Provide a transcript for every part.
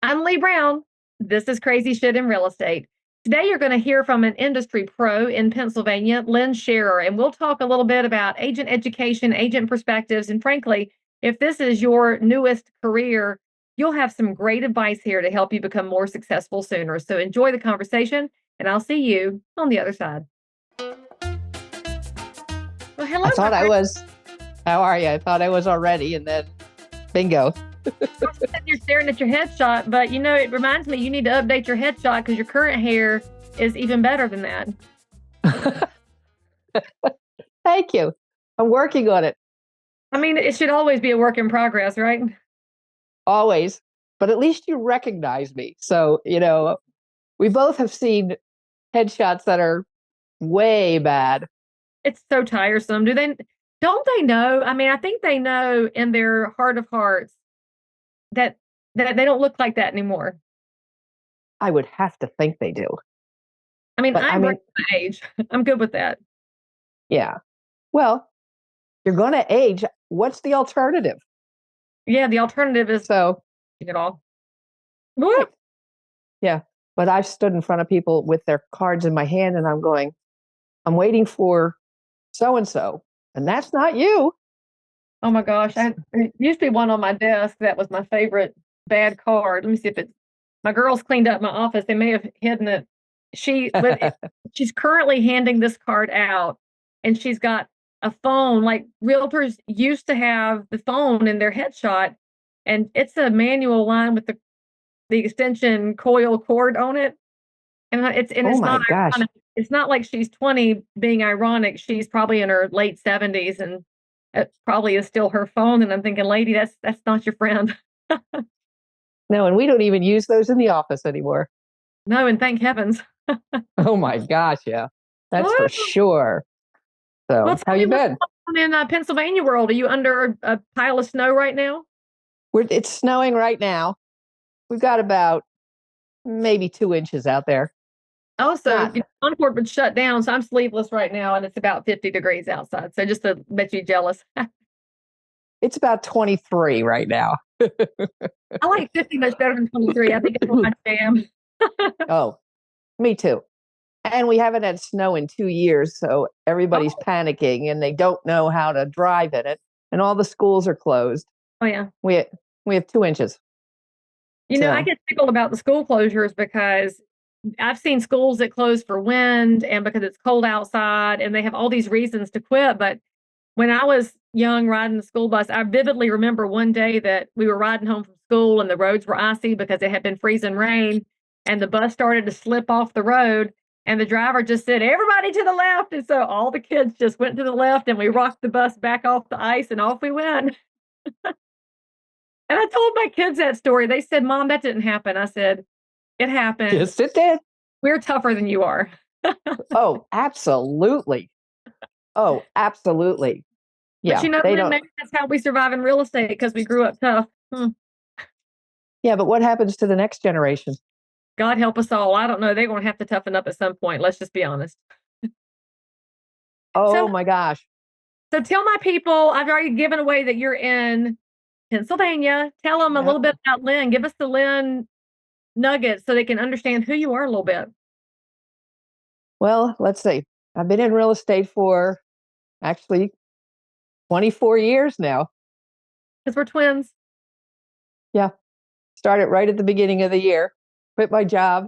I'm Leigh Brown. This is Crazy Shit in Real Estate. Today, you're going to hear from an industry pro in Pennsylvania, Lynn Sharer, and we'll talk a little bit about agent education, agent perspectives, and frankly, if this is your newest career, you'll have some great advice here to help you become more successful sooner. So enjoy the conversation, and I'll see you on the other side. Well, hello, I my thought I friend. was. How are you? I thought I was already, and then bingo. You're staring at your headshot, but it reminds me you need to update your headshot because your current hair is even better than that. Thank you. I'm working on it I mean, it should always be a work in progress, right? always, but at least you recognize me. So, we both have seen headshots that are way bad. It's so tiresome. Don't they know? I mean, I think they know in their heart of hearts that they don't look like that anymore. I would have to think they do. I mean, But I I embrace mean, my age. I'm good with that. yeah. Well, you're going to age. What's the alternative? Yeah, the alternative is So, it all. right. Woo! Yeah. But I've stood in front of people with their cards in my hand and I'm waiting for so and so. And that's not you. Oh my gosh. There used to be one on my desk that was my favorite bad card. Let me see if it's my girls cleaned up my office. They may have hidden it. She's currently handing this card out, and she's got a phone. Like realtors used to have the phone in their headshot, and it's a manual line with the extension coil cord on it. And Oh it's my not gosh. ironic. It's not like she's 20 being ironic. She's probably in her late 70s, and it probably is still her phone. And I'm thinking, lady, that's not your friend. No, and we don't even use those in the office anymore. No, and thank heavens. Oh my gosh, yeah. That's for Woo! sure. Well, So, how tell me you what's been? going on in Pennsylvania world. Are you under a pile of snow right now? It's snowing right now. We've got about maybe 2 inches out there. Also, Not. Concord would shut down, so I'm sleeveless right now, and it's about 50 degrees outside. So just to make you jealous. It's about 23 right now. I like 50 much better than 23. I think it's more my jam. Oh, me too. And we haven't had snow in 2 years, so everybody's Oh, panicking and they don't know how to drive in it. And all the schools are closed. oh yeah. We we have 2 inches. I So get tickled about the school closures because I've seen schools that close for wind and because it's cold outside, and they have all these reasons to quit. But when I was young riding the school bus, I vividly remember one day that we were riding home from school and the roads were icy because it had been freezing rain, and the bus started to slip off the road, and the driver just said, "Everybody to the left." And so all the kids just went to the left, and we rocked the bus back off the ice and off we went. And I told my kids that story. They said, "Mom, that didn't happen." I said, "It happened. yes, it did. We're tougher than you are." Oh, absolutely. Oh, absolutely. But Yeah, they Lynn, don't. maybe that's how we survive in real estate because we grew up tough. Yeah, but what happens to the next generation? God help us all. I don't know. They're going to have to toughen up at some point. Let's just be honest. Oh So, my gosh. so tell my people, I've already given away that you're in Pennsylvania. Tell them a Yeah. little bit about Lynn. Give us the Lynn nuggets so they can understand who you are a little bit. Well, let's see. I've been in real estate for actually 24 years now. Because we're twins. Yeah. Started right at the beginning of the year. Quit my job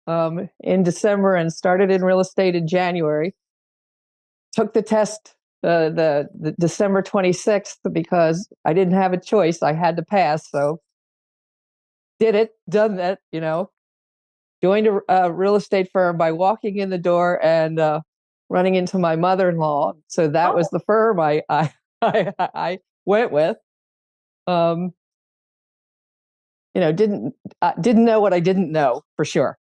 in December and started in real estate in January. Took the test the December 26th because I didn't have a choice. I had to pass. So did it, done that. Joined a real estate firm by walking in the door and running into my mother-in-law. So that was Oh, the firm I went with. Um, didn't know what I didn't know for sure.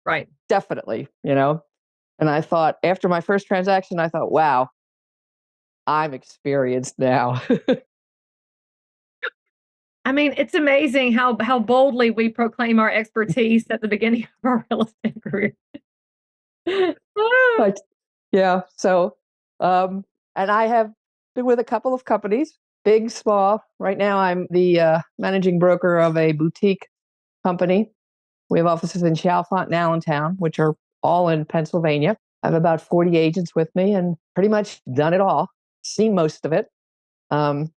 right. Definitely. And I thought after my first transaction, I thought, wow, I'm experienced now. I mean, it's amazing how boldly we proclaim our expertise at the beginning of our real estate career. Ah, But yeah, so and I have been with a couple of companies, big, small. Right now, I'm the managing broker of a boutique company. We have offices in Chalfont and Allentown, which are all in Pennsylvania. I have about 40 agents with me and pretty much done it all, seen most of it. Lynn,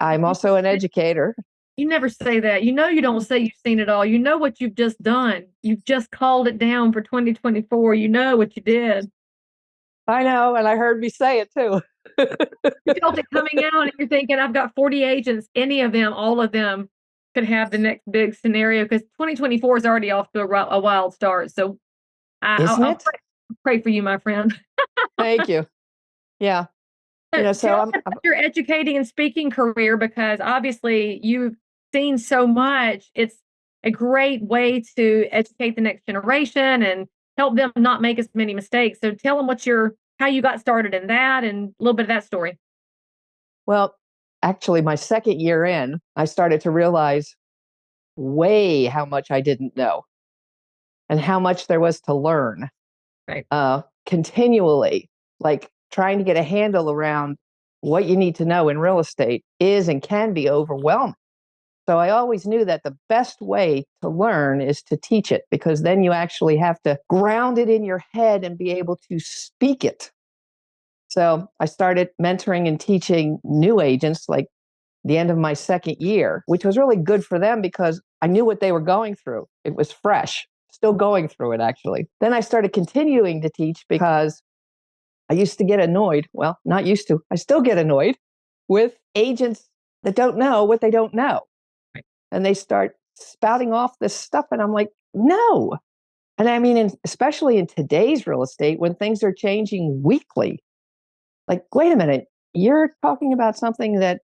I'm also an educator. you never say that. You don't say you've seen it all. You know what you've just done. You've just called it down for 2024. You know what you did. I know, and I heard me say it too. You felt it coming out and you're thinking, I've got 40 agents. Any of them, all of them could have the next big scenario because 2024 is already off to a wild start. So Isn't I'll it? pray for you, my friend. Thank you. Yeah. So Tell us about your educating and speaking career because obviously you've seen so much. It's a great way to educate the next generation and help them not make as many mistakes. So tell them how you got started in that and a little bit of that story. well, actually, my second year in, I started to realize way how much I didn't know and how much there was to learn Right. continually, like trying to get a handle around what you need to know in real estate is and can be overwhelming. So I always knew that the best way to learn is to teach it because then you actually have to ground it in your head and be able to speak it. So I started mentoring and teaching new agents like the end of my second year, which was really good for them because I knew what they were going through. It was fresh, still going through it actually. Then I started continuing to teach because I used to get annoyed. Well, not used to, I still get annoyed with agents that don't know what they don't know. Right. And they start spouting off this stuff. And I'm like, no. And I mean, especially in today's real estate, when things are changing weekly, like, wait a minute, you're talking about something that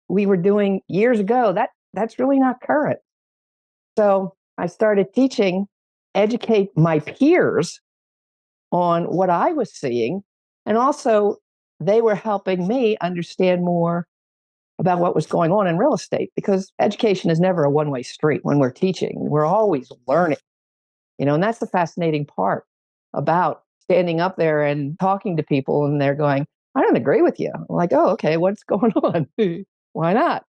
we were doing years ago. That's really not current. So I started teaching, educate my peers on what I was seeing. And also, they were helping me understand more about what was going on in real estate because education is never a one-way street when we're teaching. We're always learning, and that's the fascinating part about standing up there and talking to people and they're going, I don't agree with you. I'm like, oh, okay, what's going on? Why not?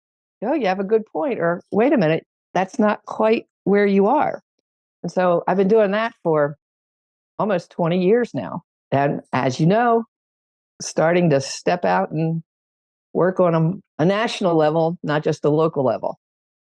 Oh, you have a good point. Or wait a minute, that's not quite where you are. And so I've been doing that for almost 20 years now. And as you know, starting to step out and work on a national level, not just a local level.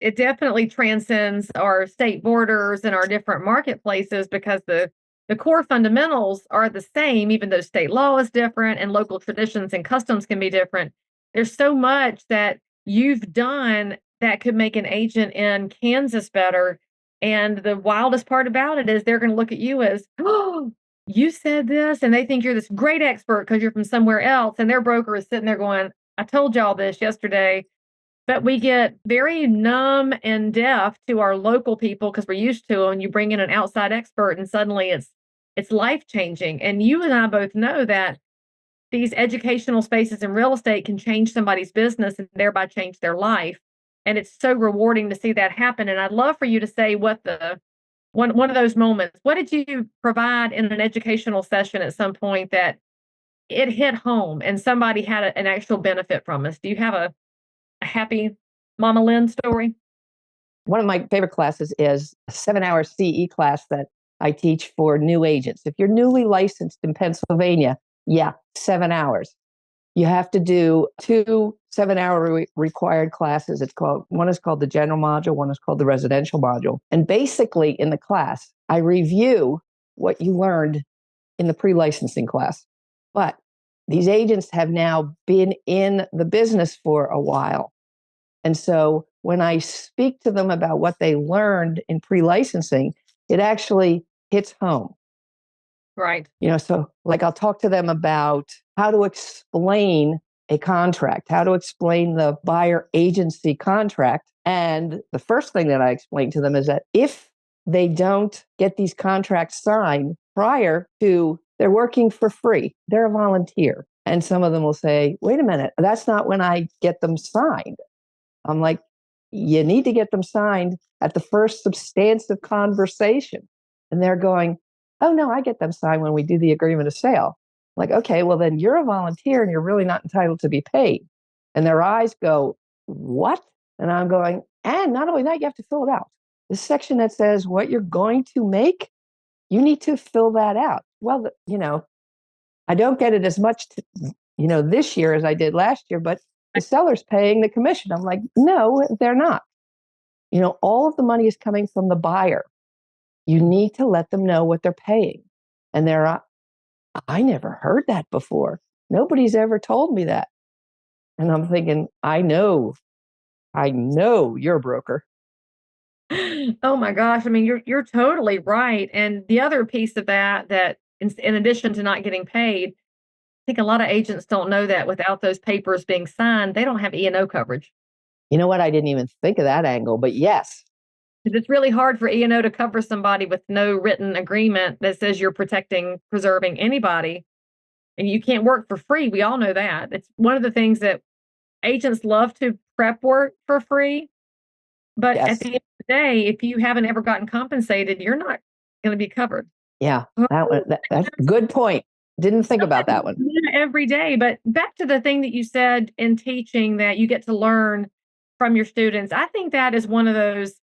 It definitely transcends our state borders and our different marketplaces because the core fundamentals are the same, even though state law is different and local traditions and customs can be different. There's so much that you've done that could make an agent in Kansas better. And the wildest part about it is they're going to look at you as, oh, you said this, and they think you're this great expert because you're from somewhere else. And their broker is sitting there going, I told y'all this yesterday, but we get very numb and deaf to our local people because we're used to them. And you bring in an outside expert, and suddenly it's life changing. And you and I both know that these educational spaces in real estate can change somebody's business and thereby change their life. And it's so rewarding to see that happen. And I'd love for you to say what the one of those moments. What did you provide in an educational session at some point that it hit home and somebody had an actual benefit from us? Do you have a happy Mama Lynn story? One of my favorite classes is a 7-hour CE class that I teach for new agents. If you're newly licensed in Pennsylvania, yeah, 7 hours. You have to do 2 7-hour required classes. One is called the general module, one is called the residential module. And basically in the class, I review what you learned in the pre-licensing class. But these agents have now been in the business for a while. And so when I speak to them about what they learned in pre-licensing, it actually hits home. Right. So like I'll talk to them about how to explain a contract, how to explain the buyer agency contract. And the first thing that I explain to them is that if they don't get these contracts signed prior to, they're working for free, they're a volunteer. And some of them will say, wait a minute, that's not when I get them signed. I'm like, you need to get them signed at the first substantive conversation. And they're going, oh, no, I get them signed when we do the agreement of sale. I'm like, okay, well, then you're a volunteer and you're really not entitled to be paid. And their eyes go, what? And I'm going, and not only that, you have to fill it out. this section that says what you're going to make, you need to fill that out. Well, I don't get it as much, this year as I did last year, but the seller's paying the commission. I'm like, no, they're not. All of the money is coming from the buyer. You need to let them know what they're paying. And I never heard that before. Nobody's ever told me that. And I'm thinking, I know you're a broker. Oh my gosh. I mean, you're totally right. And the other piece of that in addition to not getting paid, I think a lot of agents don't know that without those papers being signed, they don't have E&O coverage. You know what? I didn't even think of that angle, but yes. 'Cause it's really hard for E&O to cover somebody with no written agreement that says you're preserving anybody. And you can't work for free. We all know that. It's one of the things that agents love to prep work for free. But at Yes. the end of the day, if you haven't ever gotten compensated, you're not going to be covered. Yeah. That's a good point. Didn't think about that one. Every day. But back to the thing that you said in teaching that you get to learn from your students. I think that is one of those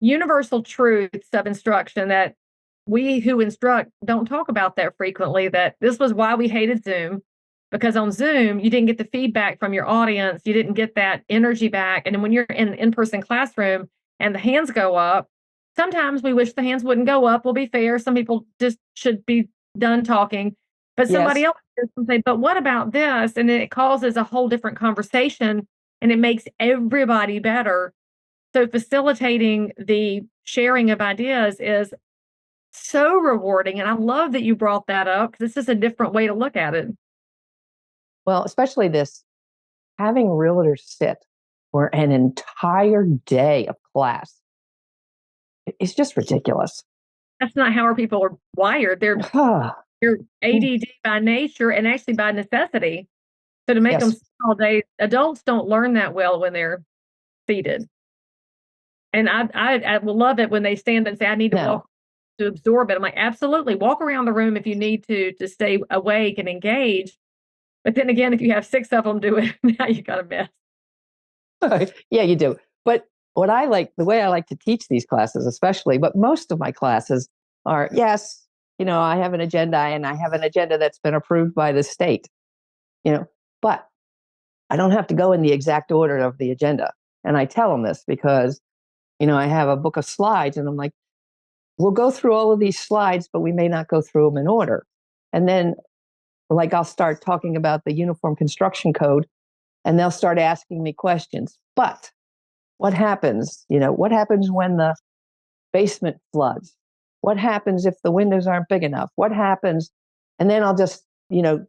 universal truths of instruction that we who instruct don't talk about that frequently. That this was why we hated Zoom, because on Zoom, you didn't get the feedback from your audience. You didn't get that energy back. And then when you're in an in-person classroom and the hands go up, sometimes we wish the hands wouldn't go up. We'll be fair. Some people just should be done talking. But somebody Yes. else can say, but what about this? And then it causes a whole different conversation and it makes everybody better. So facilitating the sharing of ideas is so rewarding. And I love that you brought that up because this is a different way to look at it. Well, especially this having realtors sit for an entire day of class. It's just ridiculous. That's not how our people are wired. They're ADD by nature and actually by necessity. So to make them Yes. sit all day, adults don't learn that well when they're seated. And I will love it when they stand and say, I need to No. walk to absorb it. I'm like, absolutely, walk around the room if you need to stay awake and engaged. But then again, if you have 6 of them do it, now you got a mess. Yeah, you do. But the way I like to teach these classes, especially, but most of my classes are, yes, I have an agenda and I have an agenda that's been approved by the state, but I don't have to go in the exact order of the agenda. And I tell them this because, I have a book of slides and I'm like, we'll go through all of these slides, but we may not go through them in order. And then, like, I'll start talking about the Uniform Construction Code and they'll start asking me questions. But what happens? What happens when the basement floods? What happens if the windows aren't big enough? What happens? And then I'll just,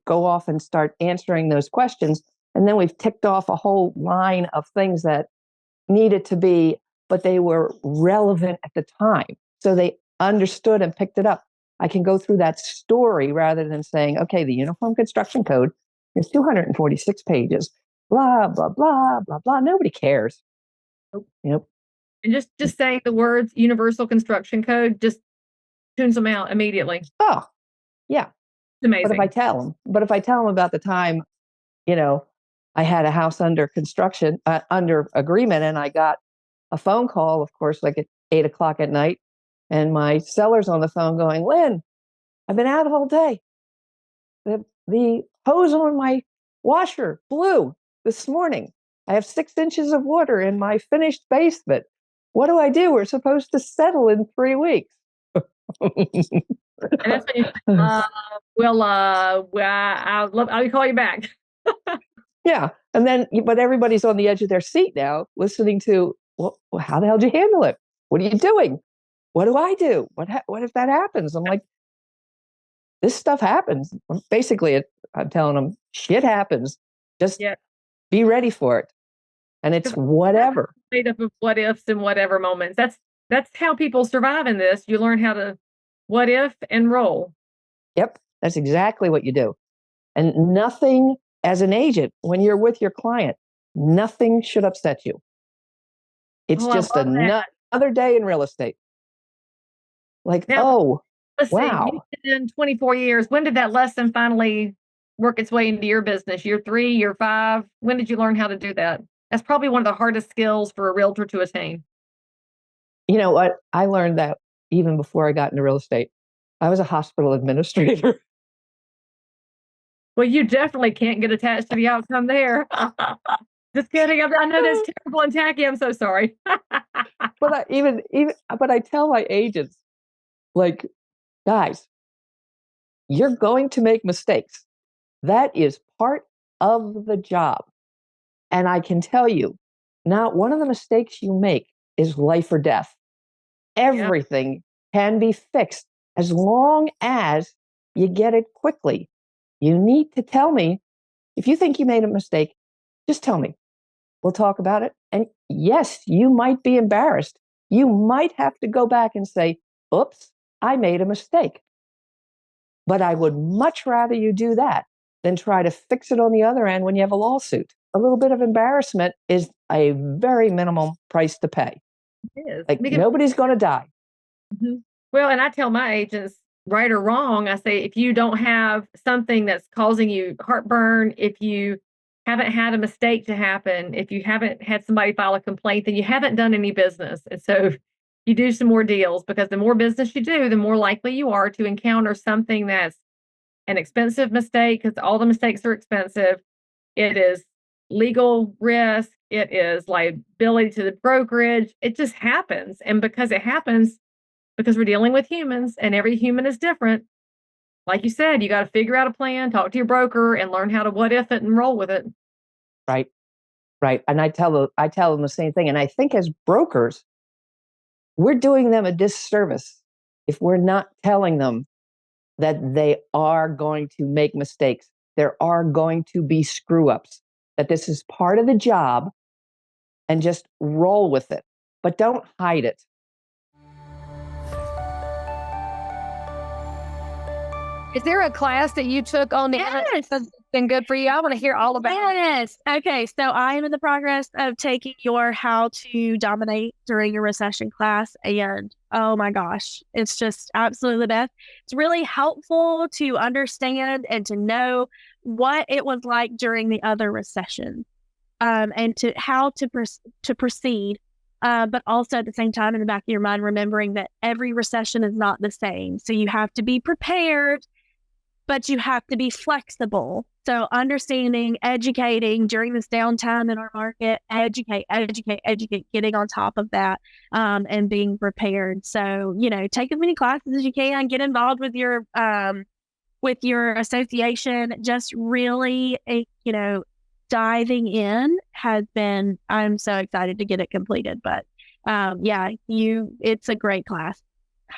go off and start answering those questions. And then we've ticked off a whole line of things that needed to be, but they were relevant at the time. So they understood and picked it up. I can go through that story rather than saying, okay, the Uniform Construction Code is 246 pages, blah, blah, blah, blah, blah. Nobody cares. Yep. And just saying the words universal construction code just tunes them out immediately. Oh, yeah. It's amazing. But if I tell them about the time, you know, I had a house under construction, under agreement, and I got a phone call, of course, like at 8 o'clock at night, and my seller's on the phone going, Lynn, I've been out all day. The hose on my washer blew this morning. I have 6 inches of water in my finished basement. What do I do? We're supposed to settle in 3 weeks. And that's when you say, I'll call you back. Yeah. And then, but everybody's on the edge of their seat now, listening to, well, how the hell did you handle it? What are you doing? What do I do? What if that happens? I'm like, this stuff happens. Basically, I'm telling them, shit happens. Just be ready for it. And it's whatever. Made up of what ifs and whatever moments. That's how people survive in this. You learn how to what if and roll. Yep. That's exactly what you do. And nothing, as an agent, when you're with your client, nothing should upset you. It's just another day in real estate. Like, now, wow. You've been in 24 years. When did that lesson finally work its way into your business? Year 3, year 5? When did you learn how to do that? That's probably one of the hardest skills for a realtor to attain. You know what? I learned that even before I got into real estate. I was a hospital administrator. Well, you definitely can't get attached to the outcome there. Just kidding. I know that's terrible and tacky. I'm so sorry. But I tell my agents, like, guys, you're going to make mistakes. That is part of the job. And I can tell you, not one of the mistakes you make is life or death. Yep. Everything can be fixed as long as you get it quickly. You need to tell me if you think you made a mistake, just tell me. We'll talk about it. And yes, you might be embarrassed. You might have to go back and say, oops, I made a mistake. But I would much rather you do that than try to fix it on the other end when you have a lawsuit. A little bit of embarrassment is a very minimal price to pay. It is. Like nobody's going to die. Mhm. Well, and I tell my agents, right or wrong, I say, if you don't have something that's causing you heartburn, if you haven't had a mistake to happen, if you haven't had somebody file a complaint, then you haven't done any business. And so you do some more deals because the more business you do, the more likely you are to encounter something that's an expensive mistake because all the mistakes are expensive. It is legal risk. It is liability to the brokerage. It just happens. And because it happens, because we're dealing with humans and every human is different. Like you said, you got to figure out a plan, talk to your broker and learn how to what if it and roll with it. Right. Right. And I tell them the same thing. And I think as brokers, we're doing them a disservice if we're not telling them that they are going to make mistakes. There are going to be screw ups, that this is part of the job and just roll with it, but don't hide it. Is there a class that you took on the Yes. that's been good for you? I want to hear all about it. Yes. Okay. So I am in the progress of taking your How to Dominate During a Recession class. And oh my gosh, it's just absolutely the best. It's really helpful to understand and to know what it was like during the other recession, and to how to proceed. But also at the same time, in the back of your mind, remembering that every recession is not the same. So you have to be prepared, but you have to be flexible. So understanding, educating during this downtime in our market, educate, getting on top of that, and being prepared. So, take as many classes as you can, get involved with your association, just really, diving in has been, I'm so excited to get it completed, but, it's a great class.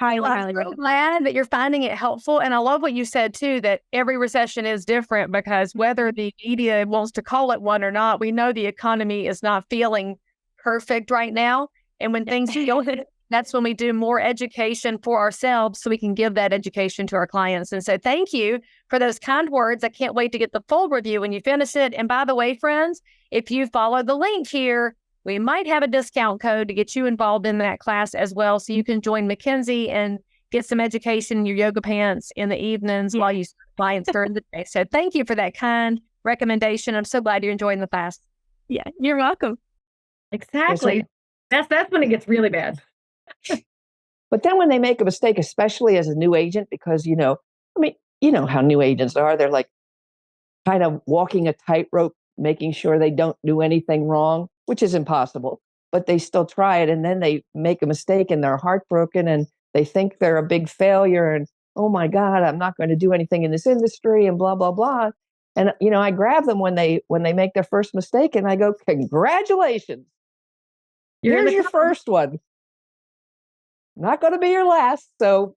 Well, I'm Highly so recommend. glad that you're finding it helpful. And I love what you said too, that every recession is different because whether the media wants to call it one or not, we know the economy is not feeling perfect right now. And when things feel that's when we do more education for ourselves so we can give that education to our clients. And so thank you for those kind words. I can't wait to get the full review when you finish it. And by the way, friends, if you follow the link here, we might have a discount code to get you involved in that class as well. So you can join Mackenzie and get some education in your yoga pants in the evenings while you see clients during the day. So thank you for that kind recommendation. I'm so glad you're enjoying the class. Yeah, you're welcome. Exactly. That's when it gets really bad. But then when they make a mistake, especially as a new agent, because, you know how new agents are, they're like kind of walking a tightrope, making sure they don't do anything wrong, which is impossible, but they still try it. And then they make a mistake and they're heartbroken and they think they're a big failure. And, oh my God, I'm not going to do anything in this industry and blah, blah, blah. And, I grab them when they make their first mistake and I go, congratulations. Here's your first one. Not going to be your last. So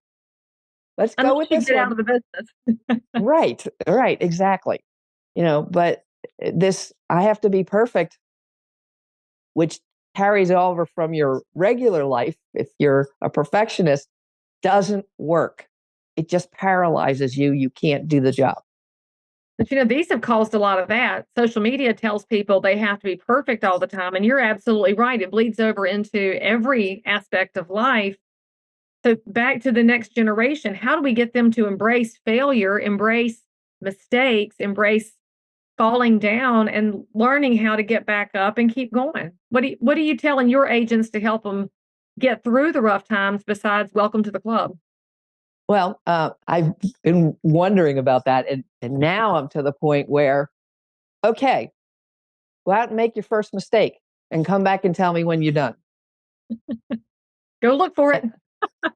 let's go with this get one. out of the business. Right, exactly. But I have to be perfect, which carries over from your regular life. If you're a perfectionist, doesn't work. It just paralyzes you. You can't do the job. But these have caused a lot of that. Social media tells people they have to be perfect all the time. And you're absolutely right. It bleeds over into every aspect of life. So back to the next generation, how do we get them to embrace failure, embrace mistakes, embrace falling down and learning how to get back up and keep going? What are you telling your agents to help them get through the rough times besides welcome to the club? Well, I've been wondering about that. And now I'm to the point where, okay, go out and make your first mistake and come back and tell me when you're done. Go look for it.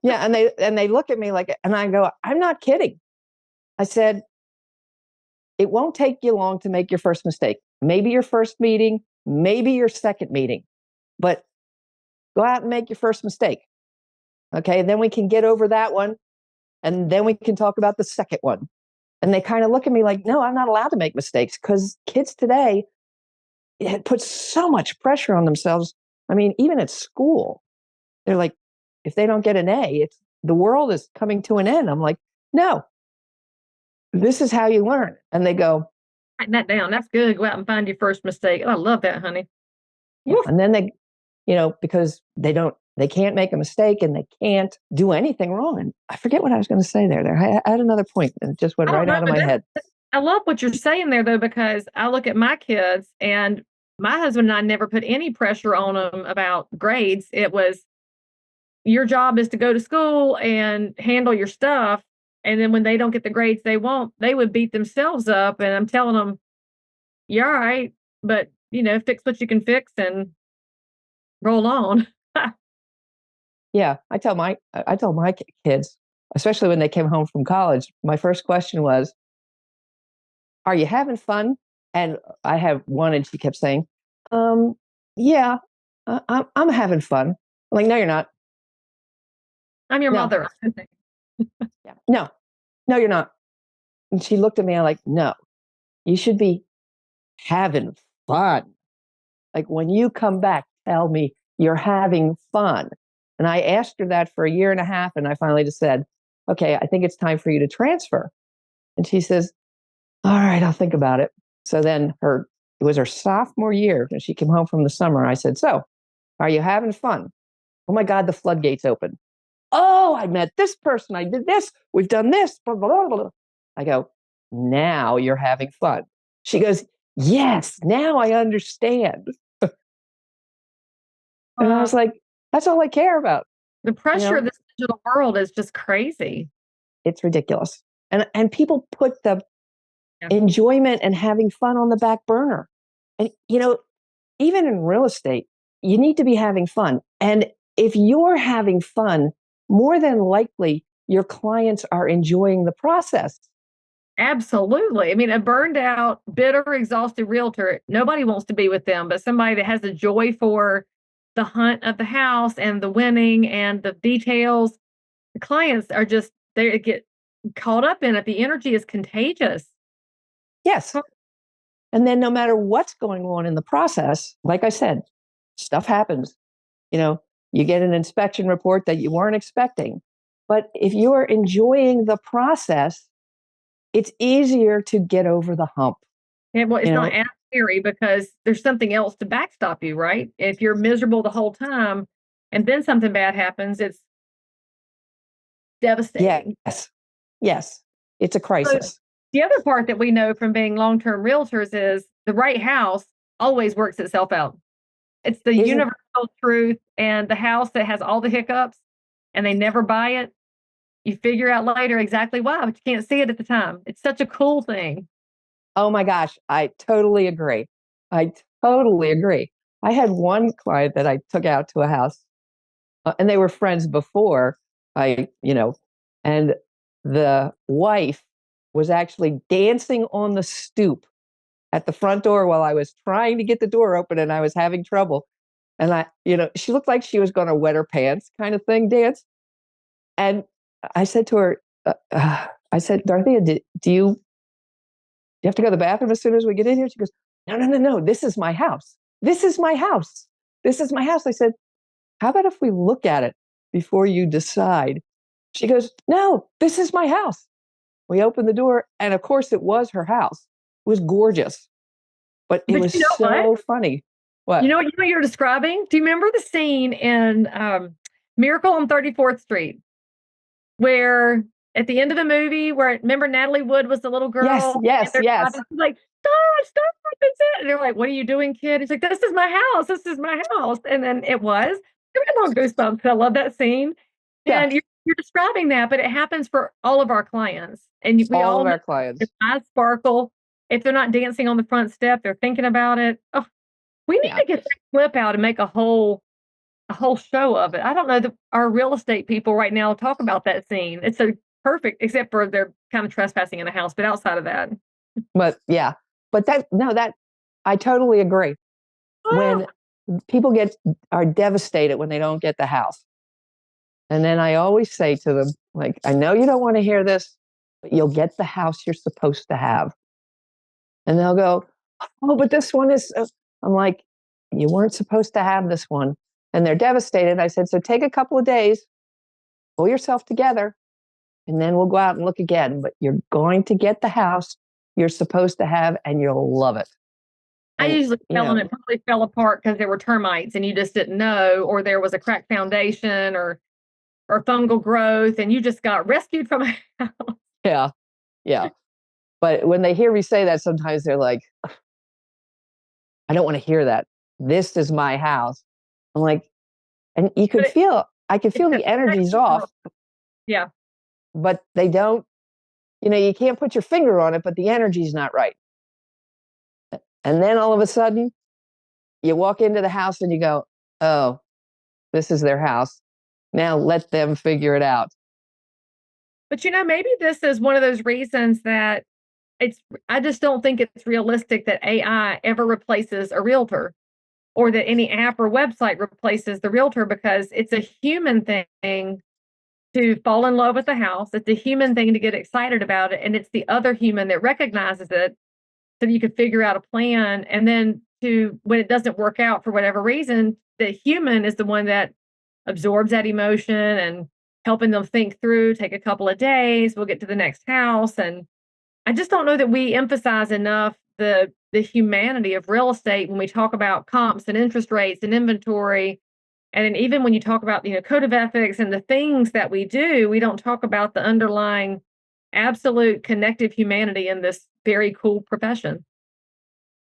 Yeah. And they look at me like, and I go, I'm not kidding. I said, it won't take you long to make your first mistake. Maybe your first meeting, maybe your second meeting, but go out and make your first mistake. Okay. Then we can get over that one. And then we can talk about the second one. And they kind of look at me like, no, I'm not allowed to make mistakes, because kids today, it puts so much pressure on themselves. I mean, even at school, they're like, if they don't get an A, it's the world is coming to an end. I'm like, no, this is how you learn. And they go, Write that down. That's good. Go out and find your first mistake. I love that, honey. yeah. And then they, because they can't make a mistake and they can't do anything wrong. And I forget what I was going to say there. I had another point and it just went right out of my head. I love what you're saying there, though, because I look at my kids, and my husband and I never put any pressure on them about grades. It was, your job is to go to school and handle your stuff. And then when they don't get the grades they want, they would beat themselves up. And I'm telling them, you're all right, but fix what you can fix and roll on. Yeah, I tell my kids, especially when they came home from college, my first question was, "Are you having fun?" And I have one, and she kept saying, yeah, I'm having fun." I'm like, "No, you're not. I'm your No, mother. yeah, no, you're not." And she looked at me, I'm like, "No, you should be having fun. Like when you come back, tell me you're having fun." And I asked her that for a year and a half. And I finally just said, "Okay, I think it's time for you to transfer." And she says, "All right, I'll think about it." So then it was her sophomore year when she came home from the summer. I said, "So are you having fun?" Oh my God, the floodgates open. "Oh, I met this person. I did this. We've done this. Blah, blah, blah, blah." I go, "Now you're having fun." She goes, "Yes, now I understand." And I was like, that's all I care about. The You pressure of know, this digital world is just crazy. it's ridiculous. And people put the Yeah. enjoyment and having fun on the back burner. And, even in real estate, you need to be having fun. And if you're having fun, more than likely your clients are enjoying the process. Absolutely. I mean, a burned out, bitter, exhausted realtor, nobody wants to be with them, but somebody that has a joy for the hunt of the house and the winning and the details. The clients are just, they get caught up in it. The energy is contagious. Yes. And then no matter what's going on in the process, like I said, stuff happens. You get an inspection report that you weren't expecting. But if you're enjoying the process, it's easier to get over the hump. And well, it's You not know, as scary because there's something else to backstop you, right? If you're miserable the whole time and then something bad happens, it's devastating. yes, yes, it's a So crisis. the other part that we know from being long-term realtors is the right house always works itself out. It's the Isn't universal truth, and the house that has all the hiccups and they never buy it, you figure out later exactly why, but you can't see it at the time. It's such a cool thing. Oh my gosh, I totally agree. I totally agree. I had one client that I took out to a house, and they were friends before and the wife was actually dancing on the stoop at the front door while I was trying to get the door open and I was having trouble. And she looked like she was going to wet her pants kind of thing, dance. And I said to her, I said, "Dorothea, do you have to go to the bathroom as soon as we get in here?" She goes, "No, no, no, no. This is my house. This is my house. This is my house." I said, "How about if we look at it before you decide?" She goes, "No, this is my house." We opened the door, and of course, it was her house. It was gorgeous, but it But was you know what? so funny. What? You know what you're describing? Do you remember the scene in Miracle on 34th Street where at the end of the movie, where remember Natalie Wood was the little Yes, girl and yes, they're yes. driving, she's like, stop, that's it. And they're like, what are you doing, kid? He's like, this is my house. This is my house. And then it was. I'm getting all goosebumps. I love that scene. Yeah, And you're describing that, but it happens for all of our clients. And we all all of know our their clients. eyes sparkle. If they're not dancing on the front step, they're thinking about it. Oh, we need Yeah. to get that clip out and make a whole show of it. I don't know that our real estate people right now talk about that scene. It's so perfect, except for they're kind of trespassing in the house. But outside of that, But yeah, but that, no, that I totally agree. oh, When people are devastated when they don't get the house. And then I always say to them, like, I know you don't want to hear this, but you'll get the house you're supposed to have. And they'll go, oh, but this one is, I'm like, you weren't supposed to have this one. And they're devastated. I said, so take a couple of days, pull yourself together, and then we'll go out and look again. But you're going to get the house you're supposed to have, and you'll love it. I And, usually tell them it probably fell apart because there were termites and you just didn't know, or there was a cracked foundation or fungal growth, and you just got rescued from a house. yeah, yeah. But when they hear me say that, sometimes they're like, I don't want to hear that. This is my house. I'm like, and But I could it's feel a the energy's off, yeah. but they don't, you can't put your finger on it, but the energy's not right. And then all of a sudden, you walk into the house and you go, oh, this is their house. Now let them figure it out. But maybe this is one of those reasons that I just don't think it's realistic that AI ever replaces a realtor or that any app or website replaces the realtor because it's a human thing to fall in love with the house. It's a human thing to get excited about it. And it's the other human that recognizes it so you can figure out a plan. And then when it doesn't work out for whatever reason, the human is the one that absorbs that emotion and helping them think through, take a couple of days, we'll get to the next house. And I just don't know that we emphasize enough the humanity of real estate when we talk about comps and interest rates and inventory. And then even when you talk about, code of ethics and the things that we do, we don't talk about the underlying absolute connective humanity in this very cool profession.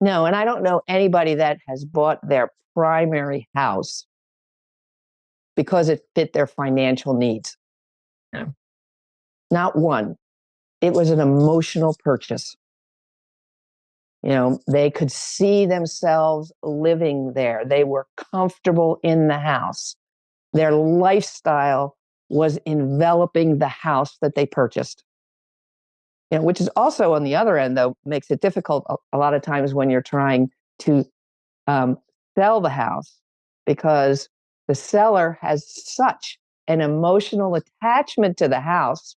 No, and I don't know anybody that has bought their primary house because it fit their financial needs. No. Not one. It was an emotional purchase. They could see themselves living there. They were comfortable in the house. Their lifestyle was enveloping the house that they purchased. Which is also on the other end, though, makes it difficult a lot of times when you're trying to sell the house because the seller has such an emotional attachment to the house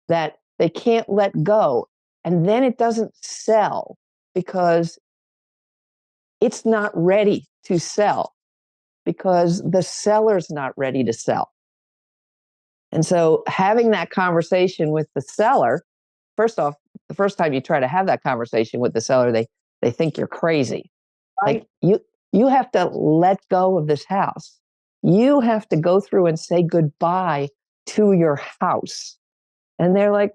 that they can't let go. And then it doesn't sell because it's not ready to sell because the seller's not ready to sell. And so having that conversation with the seller, first off, the first time you try to have that conversation with the seller, they think you're crazy. Right. Like you have to let go of this house. You have to go through and say goodbye to your house. And they're like,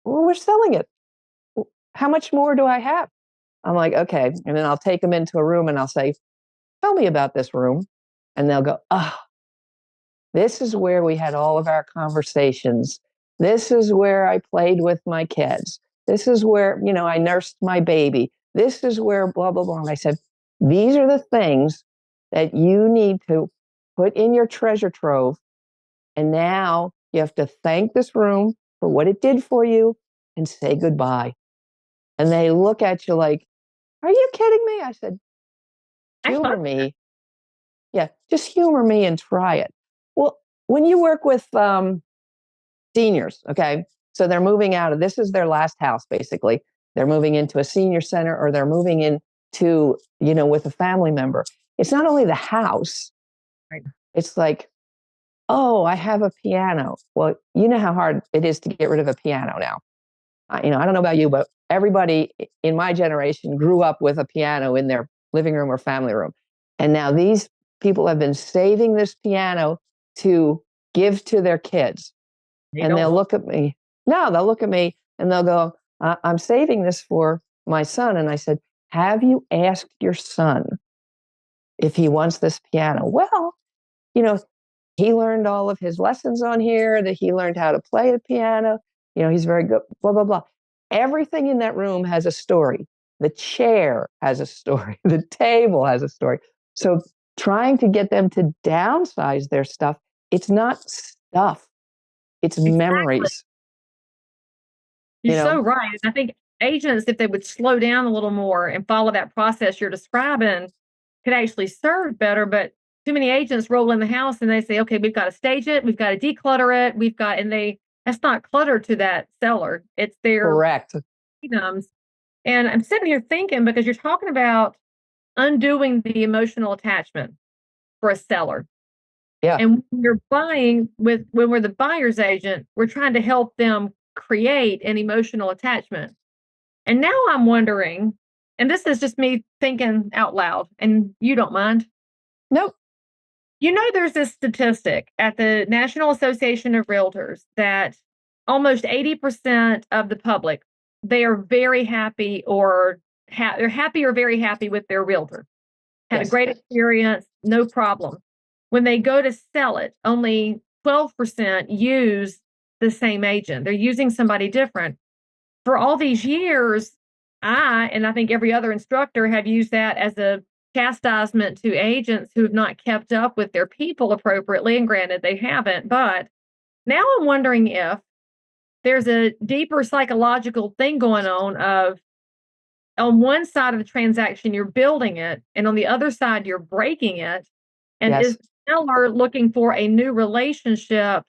well, we're selling it. How much more do I have? I'm like, okay. And then I'll take them into a room and I'll say, tell me about this room. And they'll go, oh, this is where we had all of our conversations. This is where I played with my kids. This is where, I nursed my baby. This is where blah, blah, blah. And I said, these are the things that you need to put in your treasure trove. And now you have to thank this room for what it did for you and say goodbye. And they look at you like, are you kidding me? I said, humor me. Yeah, just humor me and try it. Well, when you work with seniors, okay, so they're moving this is their last house, basically. They're moving into a senior center or they're moving into, with a family member. It's not only the house. Right. It's like, oh, I have a piano. Well, you know how hard it is to get rid of a piano now. I don't know about you, but everybody in my generation grew up with a piano in their living room or family room. And now these people have been saving this piano to give to their kids. And they'll look at me. No, they'll look at me and they'll go, I'm saving this for my son. And I said, have you asked your son if he wants this piano? Well, he learned all of his lessons on here, that he learned how to play the piano. He's very good, blah, blah, blah. Everything in that room has a story. The chair has a story. The table has a story. So trying to get them to downsize their stuff, it's not stuff, it's memories. You're so right. And I think agents, if they would slow down a little more and follow that process you're describing, could actually serve better. But too many agents roll in the house and they say, okay, we've got to stage it, we've got to declutter it, that's not clutter to that seller. It's their Correct freedoms. And I'm sitting here thinking, because you're talking about undoing the emotional attachment for a seller. Yeah. And when you're buying when we're the buyer's agent, we're trying to help them create an emotional attachment. And now I'm wondering, and this is just me thinking out loud, and you don't mind? Nope. There's this statistic at the National Association of Realtors that almost 80% of the public, they are very happy or they're happy or very happy with their realtor. Had a great experience, no problem. When they go to sell it, only 12% use the same agent. They're using somebody different. For all these years, and I think every other instructor, have used that as a chastisement to agents who have not kept up with their people appropriately. And granted, they haven't. But now I'm wondering if there's a deeper psychological thing going on one side of the transaction, you're building it, and on the other side, you're breaking it. And is the seller looking for a new relationship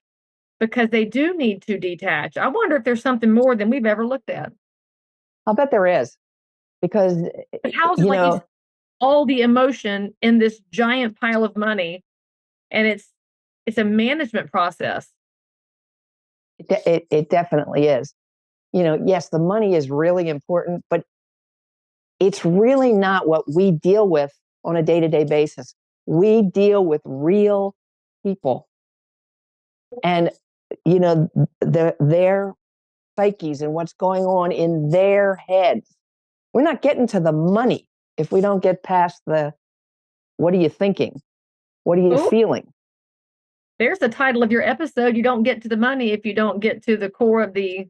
because they do need to detach? I wonder if there's something more than we've ever looked at. I'll bet there is, because It houses all the emotion in this giant pile of money, and it's a management process. It definitely is. Yes, the money is really important, but it's really not what we deal with on a day-to-day basis. We deal with real people, and their psyches and what's going on in their heads. We're not getting to the money if we don't get past the, what are you thinking? What are you feeling? There's the title of your episode. You don't get to the money if you don't get to the core of the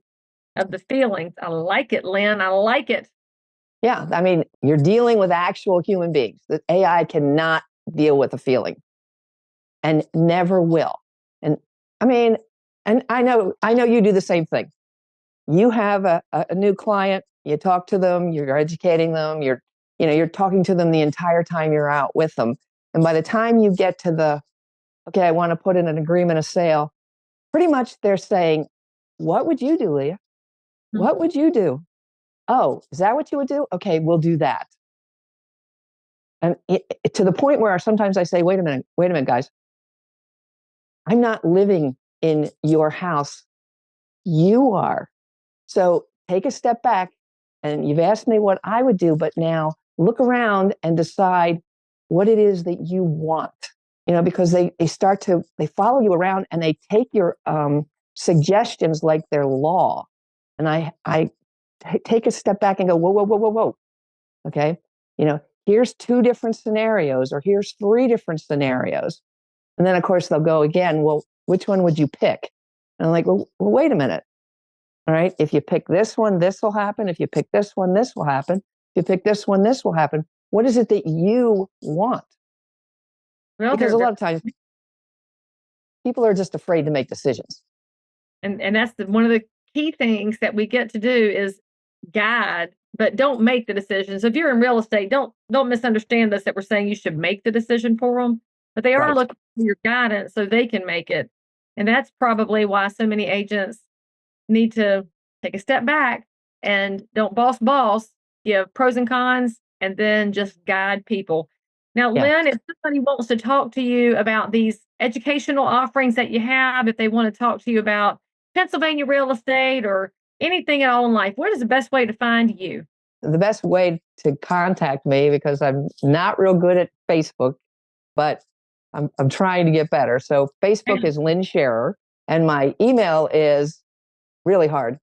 feelings. I like it, Lynn. I like it. Yeah, I mean, you're dealing with actual human beings. The AI cannot deal with a feeling, and never will. And I mean, and I know you do the same thing. You have a new client, you talk to them, you're educating them, you're talking to them the entire time you're out with them. And by the time you get to okay, I want to put in an agreement of sale, pretty much they're saying, what would you do, Leah? What would you do? Oh, is that what you would do? Okay, we'll do that. And to the point where sometimes I say, wait a minute, guys. I'm not living in your house. You are. So take a step back, and you've asked me what I would do, but now look around and decide what it is that you want. Because they follow you around and they take your suggestions like they're law. And I take a step back and go, whoa, whoa, whoa, whoa, whoa. Okay. Here's 2 different scenarios, or here's 3 different scenarios. And then of course they'll go again, well, which one would you pick? And I'm like, well, wait a minute. All right. If you pick this one, this will happen. If you pick this one, this will happen. If you pick this one, this will happen. What is it that you want? Well, because a lot of times people are just afraid to make decisions. And that's one of the key things that we get to do is guide, but don't make the decision. So if you're in real estate, don't misunderstand us that we're saying you should make the decision for them, but they are looking for your guidance so they can make it. And that's probably why so many agents need to take a step back and don't boss, give pros and cons, and then just guide people. Now, Lynn, if somebody wants to talk to you about these educational offerings that you have, if they want to talk to you about Pennsylvania real estate or anything at all in life, what is the best way to find you? The best way to contact me, because I'm not real good at Facebook, but I'm trying to get better. So Facebook is Lynn Sharer, and my email is really hard.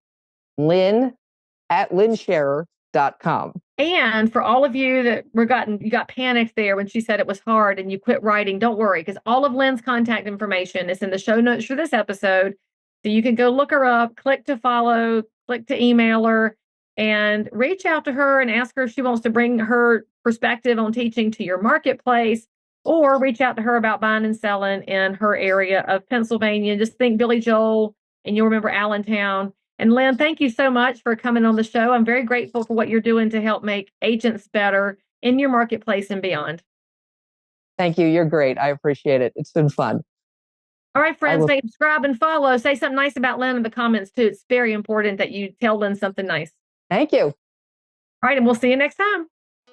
Lynn@lynnsharer.com. realtors.com. And for all of you that you got panicked there when she said it was hard and you quit writing, don't worry, because all of Lynn's contact information is in the show notes for this episode. So you can go look her up, click to follow, click to email her, and reach out to her and ask her if she wants to bring her perspective on teaching to your marketplace, or reach out to her about buying and selling in her area of Pennsylvania. Just think Billy Joel and you'll remember Allentown. And Lynn, thank you so much for coming on the show. I'm very grateful for what you're doing to help make agents better in your marketplace and beyond. Thank you. You're great. I appreciate it. It's been fun. All right, friends, subscribe and follow. Say something nice about Lynn in the comments too. It's very important that you tell Lynn something nice. Thank you. All right, and we'll see you next time.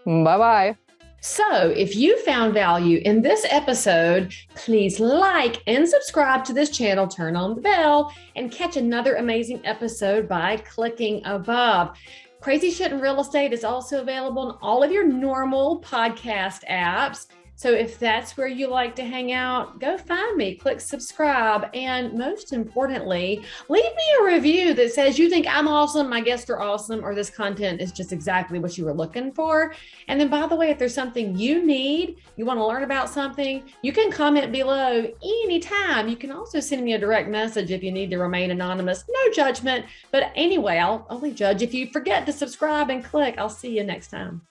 Bye-bye. So if you found value in this episode, please like and subscribe to this channel, turn on the bell, and catch another amazing episode by clicking above. Crazy Shit in Real Estate is also available in all of your normal podcast apps. So if that's where you like to hang out, go find me, click subscribe, and most importantly, leave me a review that says you think I'm awesome, my guests are awesome, or this content is just exactly what you were looking for. And then, by the way, if there's something you need, you want to learn about something, you can comment below anytime. You can also send me a direct message if you need to remain anonymous. No judgment. But anyway, I'll only judge if you forget to subscribe and click. I'll see you next time.